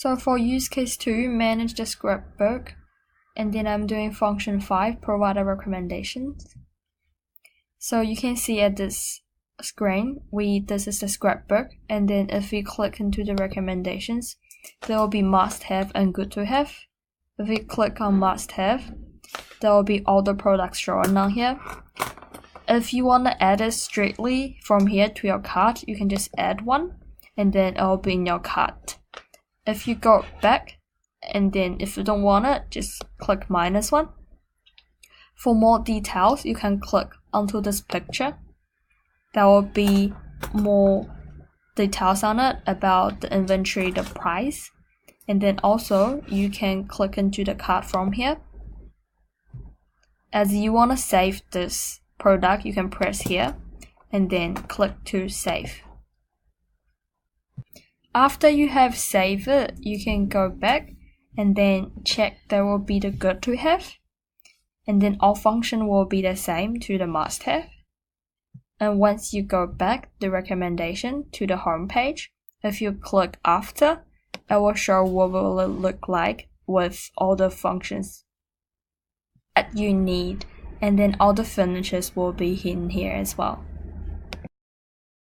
So for use case 2, manage the scrapbook, and then I'm doing function 5, provide a recommendations. So you can see at this screen, this is the scrapbook, and then if we click into the recommendations, there will be must have and good to have. If we click on must have, there will be all the products shown on here. If you want to add it straightly from here to your cart, you can just add one, and then it will be in your cart. If you go back, and then if you don't want it, just click -1. For more details, you can click onto this picture. There will be more details on it about the inventory, the price, and then also you can click into the cart from here. As you want to save this product, you can press here and then click to save. After you have saved it, you can go back and then check there will be the good to have, and then all function will be the same to the must have. And once you go back the recommendation to the home page, if you click after, it will show what will it look like with all the functions that you need, and then all the finishes will be in here as well.